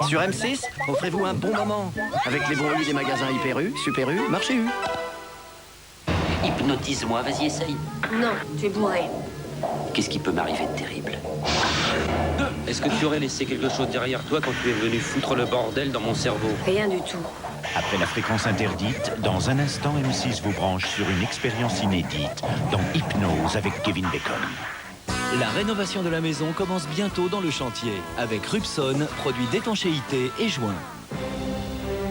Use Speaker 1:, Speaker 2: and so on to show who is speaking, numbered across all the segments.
Speaker 1: Sur M6, offrez-vous un bon moment avec les bons U des magasins Hyper U, Super U, Marché U.
Speaker 2: Hypnotise-moi, vas-y, essaye.
Speaker 3: Non, tu es bourré.
Speaker 2: Qu'est-ce qui peut m'arriver de terrible?
Speaker 4: Est-ce que tu aurais laissé quelque chose derrière toi quand tu es venu foutre le bordel dans mon cerveau?
Speaker 3: Rien du tout.
Speaker 5: Après la fréquence interdite, dans un instant, M6 vous branche sur une expérience inédite dans Hypnose avec Kevin Bacon.
Speaker 6: La rénovation de la maison commence bientôt dans le chantier avec Rubson, produit d'étanchéité et joints.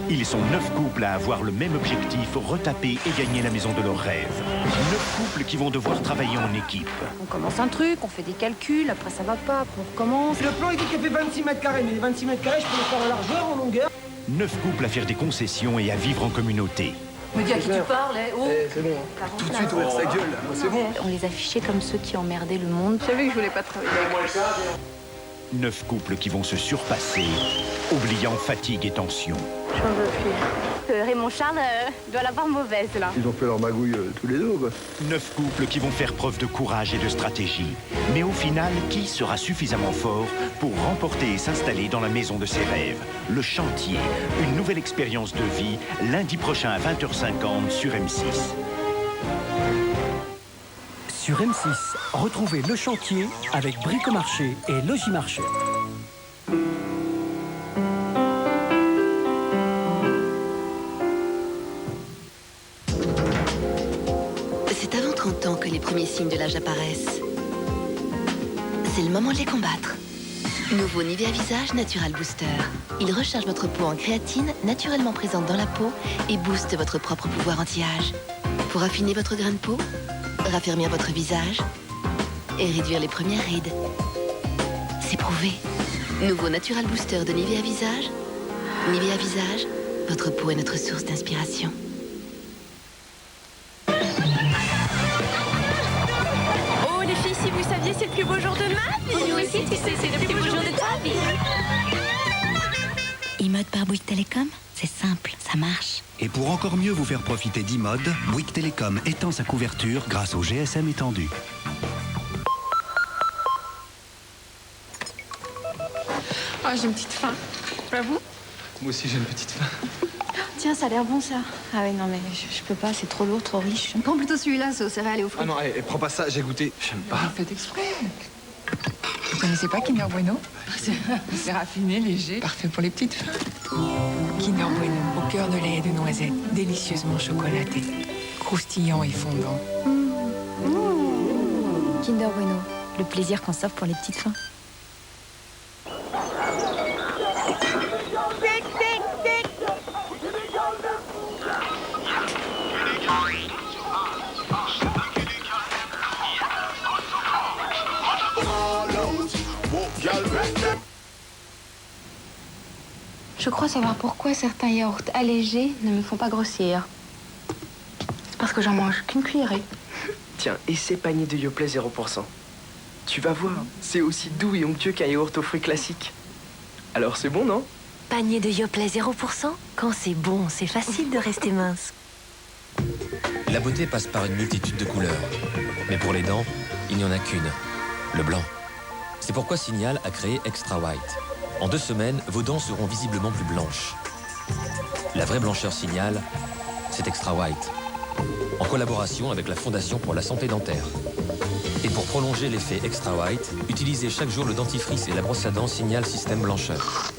Speaker 5: Ils sont 9 couples à avoir le même objectif, retaper et gagner la maison de leurs rêves. 9 couples qui vont devoir travailler en équipe.
Speaker 3: On commence un truc, on fait des calculs, après ça va pas, après on recommence.
Speaker 7: Le plan il dit qu'il fait 26 mètres carrés, mais les 26 mètres carrés, je peux les faire en largeur, en longueur.
Speaker 5: 9 couples à faire des concessions et à vivre en communauté.
Speaker 3: Me dis à qui tu parles, oh.
Speaker 7: C'est bon, hein. Tout de suite ouvrir sa gueule, là. C'est bon.
Speaker 3: On les affichait comme ceux qui emmerdaient le monde. Celui que je voulais pas travailler avec.
Speaker 5: 9 couples qui vont se surpasser, oubliant fatigue et tension.
Speaker 3: J'en veux plus. Raymond Charles doit l'avoir mauvaise, là.
Speaker 8: Ils ont fait leur magouille tous les deux, quoi.
Speaker 5: 9 couples qui vont faire preuve de courage et de stratégie. Mais au final, qui sera suffisamment fort pour remporter et s'installer dans la maison de ses rêves? Le chantier, une nouvelle expérience de vie, lundi prochain à 20h50 sur M6.
Speaker 9: Sur M6, retrouvez Le Chantier avec Bricomarché et Logimarché.
Speaker 10: C'est avant 30 ans que les premiers signes de l'âge apparaissent. C'est le moment de les combattre. Nouveau Nivea Visage Natural Booster. Il recharge votre peau en créatine naturellement présente dans la peau et booste votre propre pouvoir anti-âge. Pour affiner votre grain de peau, raffermir votre visage et réduire les premières rides. C'est prouvé. Nouveau Natural Booster de Nivea Visage. Nivea Visage, votre peau est notre source d'inspiration.
Speaker 3: Oh les filles, si vous saviez, c'est le plus beau jour de ma vie. Nous aussi, tu sais, c'est le plus beau jour de ta vie.
Speaker 10: E-mode par Bouygues Télécom, c'est simple, ça marche.
Speaker 11: Et pour encore mieux vous faire profiter d'e-mode, Bouygues Télécom étend sa couverture grâce au GSM étendu.
Speaker 12: Oh, j'ai une petite faim. Pas vous?
Speaker 7: Moi aussi, j'ai une petite faim.
Speaker 3: Tiens, ça a l'air bon, ça. Ah ouais, non, mais je peux pas, c'est trop lourd, trop riche. Prends plutôt celui-là, c'est aux céréales et aux fruits.
Speaker 7: Ah non, prends pas ça, j'ai goûté. J'aime pas.
Speaker 12: Vous faites exprès. Vous connaissez pas Kinder Bueno? C'est raffiné, léger, parfait pour les petites faim. Kinder Bueno, au cœur de lait et de noisettes, délicieusement chocolaté, croustillant et fondant.
Speaker 3: Kinder Bueno, le plaisir qu'on s'offre pour les petites fins. Je crois savoir pourquoi certains yaourts allégés ne me font pas grossir. C'est parce que j'en mange qu'une cuillerée.
Speaker 7: Tiens, et ces paniers de Yoplait 0%. Tu vas voir, c'est aussi doux et onctueux qu'un yaourt aux fruits classique. Alors c'est bon, non?
Speaker 3: Panier de Yoplait 0%? Quand c'est bon, c'est facile de rester mince.
Speaker 13: La beauté passe par une multitude de couleurs. Mais pour les dents, il n'y en a qu'une, le blanc. C'est pourquoi Signal a créé Extra White. En 2 semaines, vos dents seront visiblement plus blanches. La vraie blancheur Signal, c'est Extra White. En collaboration avec la Fondation pour la santé dentaire. Et pour prolonger l'effet Extra White, utilisez chaque jour le dentifrice et la brosse à dents Signal Système Blancheur.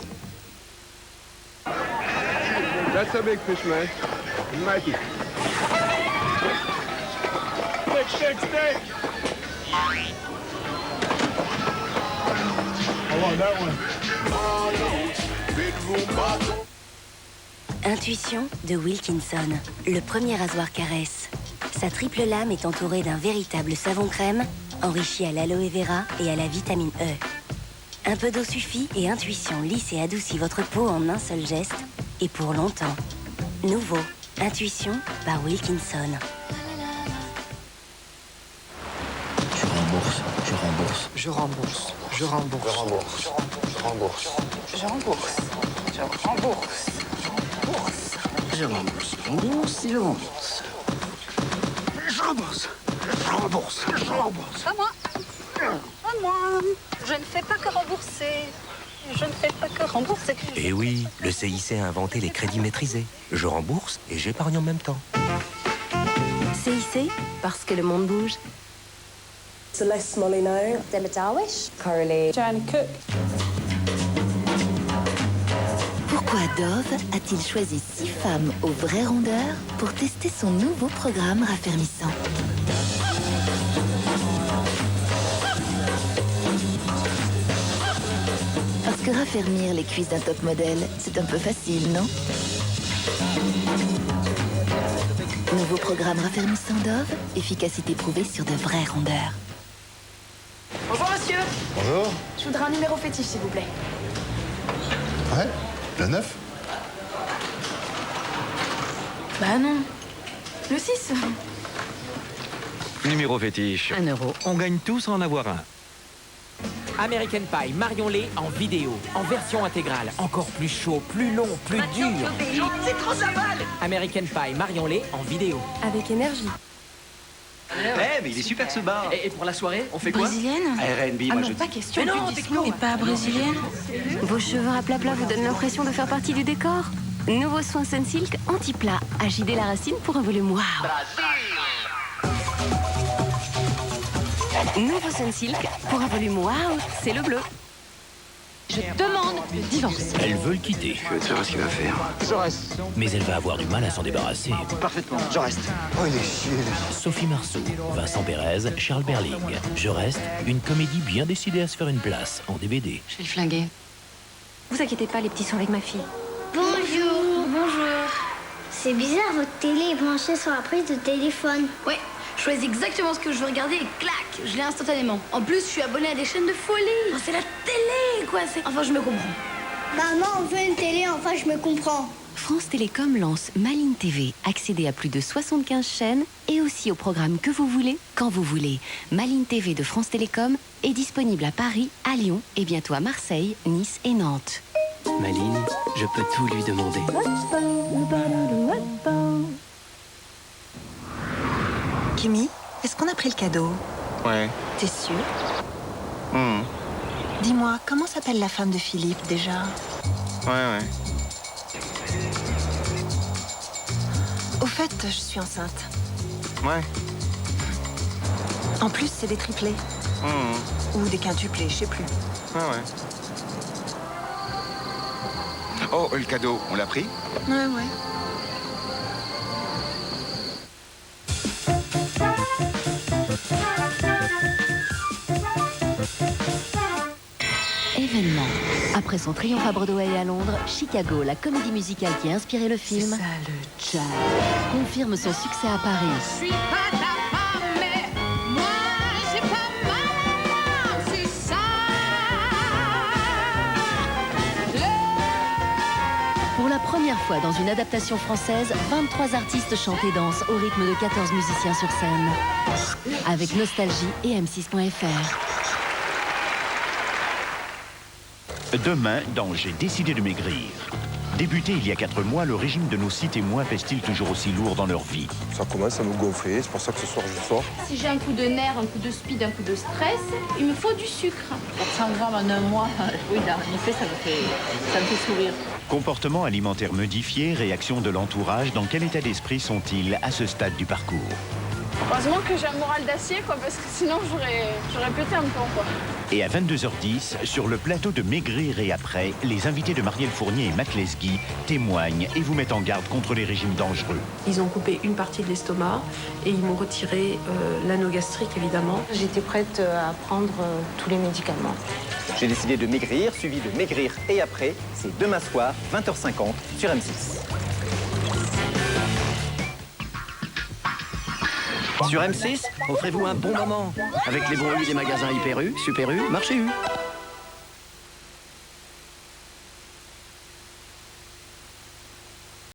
Speaker 8: That's a big fish, man. Mikey. Stick. I want that one.
Speaker 14: Intuition de Wilkinson, le premier rasoir caresse. Sa triple lame est entourée d'un véritable savon crème, enrichi à l'aloe vera et à la vitamine E. Un peu d'eau suffit et Intuition lisse et adoucit votre peau en un seul geste, et pour longtemps. Nouveau, Intuition par Wilkinson.
Speaker 12: Je rembourse. Je rembourse.
Speaker 8: Je rembourse.
Speaker 12: Je rembourse. Je rembourse. Je rembourse.
Speaker 2: Je rembourse, je rembourse, je rembourse.
Speaker 8: Je rembourse. Je rembourse. Je rembourse.
Speaker 15: Pas moi. Pas moi. Je ne fais pas que rembourser. Je ne fais pas que rembourser.
Speaker 16: Eh oui, le CIC a inventé les crédits maîtrisés. Je rembourse et j'épargne en même temps.
Speaker 14: CIC, parce que le monde bouge.
Speaker 17: Celeste Molyneux, Deborah Darwish, Coralie, Joanne Cook.
Speaker 10: Pourquoi Dove a-t-il choisi 6 femmes aux vraies rondeurs pour tester son nouveau programme raffermissant? Parce que raffermir les cuisses d'un top modèle, c'est un peu facile, non? Nouveau programme raffermissant Dove, efficacité prouvée sur de vraies rondeurs.
Speaker 18: Bonjour monsieur.
Speaker 19: Bonjour.
Speaker 18: Je voudrais un numéro fétiche s'il vous plaît.
Speaker 19: Ouais, le 9.
Speaker 18: Bah non. Le 6.
Speaker 6: Numéro fétiche.
Speaker 14: 1 euro.
Speaker 6: On gagne tous à en avoir un.
Speaker 20: American Pie, Marion-Lay en vidéo, en version intégrale. Encore plus chaud, plus long, plus dur.
Speaker 18: C'est trop savale.
Speaker 20: American Pie, Marion-Lay en vidéo.
Speaker 14: Avec énergie.
Speaker 1: Eh, mais il est super ce bar.
Speaker 7: Et pour la soirée, on fait quoi?
Speaker 3: Brésilienne?
Speaker 1: R&B,
Speaker 3: Ah
Speaker 1: moi
Speaker 3: non,
Speaker 1: je
Speaker 3: pas
Speaker 1: dis.
Speaker 3: question.
Speaker 7: Mais non,
Speaker 3: du
Speaker 7: techno.
Speaker 3: disco. Et pas brésilienne?
Speaker 14: Vos cheveux à plat vous donnent l'impression de faire partie du décor? Nouveau soin Sunsilk anti-plat. Agit dès la racine pour un volume waouh. Nouveau Sunsilk pour un volume waouh, c'est le bleu.
Speaker 3: Je demande le divorce.
Speaker 6: Elle veut le quitter.
Speaker 1: Je veux savoir ce qu'il va faire.
Speaker 6: Je reste. Mais elle va avoir du mal à s'en débarrasser.
Speaker 1: Parfaitement, je reste.
Speaker 19: Oh, il est chier, lui.
Speaker 6: Sophie Marceau, Vincent Pérez, Charles Berling. Je reste, une comédie bien décidée à se faire une place en DVD.
Speaker 3: Je vais le flinguer.
Speaker 14: Vous inquiétez pas, les petits sont avec ma fille.
Speaker 15: Bonjour.
Speaker 3: Bonjour.
Speaker 15: C'est bizarre, votre télé est branchée sur la prise de téléphone.
Speaker 3: Ouais, je choisis exactement ce que je veux regarder et clac, je l'ai instantanément. En plus, je suis abonnée à des chaînes de folie. Oh, c'est la télé, quoi. Enfin, je me comprends.
Speaker 15: Maman, on veut une télé, enfin je me comprends.
Speaker 10: France Télécom lance Maline TV. Accédez à plus de 75 chaînes et aussi au programme que vous voulez, quand vous voulez. Maline TV de France Télécom est disponible à Paris, à Lyon et bientôt à Marseille, Nice et Nantes.
Speaker 1: Maline, je peux tout lui demander.
Speaker 21: Kimi, est-ce qu'on a pris le cadeau?
Speaker 19: Ouais.
Speaker 21: T'es sûr? Dis-moi, comment s'appelle la femme de Philippe, déjà?
Speaker 19: Ouais.
Speaker 21: Au fait, je suis enceinte.
Speaker 19: Ouais.
Speaker 21: En plus, c'est des triplés. Ou des quintuplés, je sais plus.
Speaker 19: Ouais. Oh, le cadeau, on l'a pris?
Speaker 21: Ouais.
Speaker 10: Événement. Après son triomphe à Broadway et à Londres, Chicago, la comédie musicale qui a inspiré le film, confirme son succès à Paris.
Speaker 18: Je suis pas ta femme, mais moi j'ai pas mal, c'est ça.
Speaker 10: Pour la première fois dans une adaptation française, 23 artistes chantent et dansent au rythme de 14 musiciens sur scène. Avec Nostalgie et M6.fr.
Speaker 5: Demain, dans J'ai décidé de maigrir. Débuté il y a 4 mois, le régime de nos 6 témoins pèse-t-il toujours aussi lourd dans leur vie?
Speaker 8: Ça commence à me gonfler, c'est pour ça que ce soir je sors.
Speaker 3: Si j'ai un coup de nerf, un coup de speed, un coup de stress, il me faut du sucre.
Speaker 22: 400 grammes en un mois, oui, en effet, ça me fait sourire.
Speaker 5: Comportement alimentaire modifié, réaction de l'entourage, dans quel état d'esprit sont-ils à ce stade du parcours?
Speaker 23: Heureusement que j'ai un moral d'acier, quoi, parce que sinon j'aurais pété un plomb, quoi.
Speaker 5: Et à 22h10, sur le plateau de Maigrir et après, les invités de Marielle Fournier et Matt Lesguy témoignent et vous mettent en garde contre les régimes dangereux.
Speaker 24: Ils ont coupé une partie de l'estomac et ils m'ont retiré l'anneau gastrique, évidemment. J'étais prête à prendre tous les médicaments.
Speaker 25: J'ai décidé de maigrir, suivi de Maigrir et après, c'est demain soir, 20h50, sur M6.
Speaker 1: Sur M6, offrez-vous un bon moment avec les bons U des magasins Hyper U, Super U, Marché U.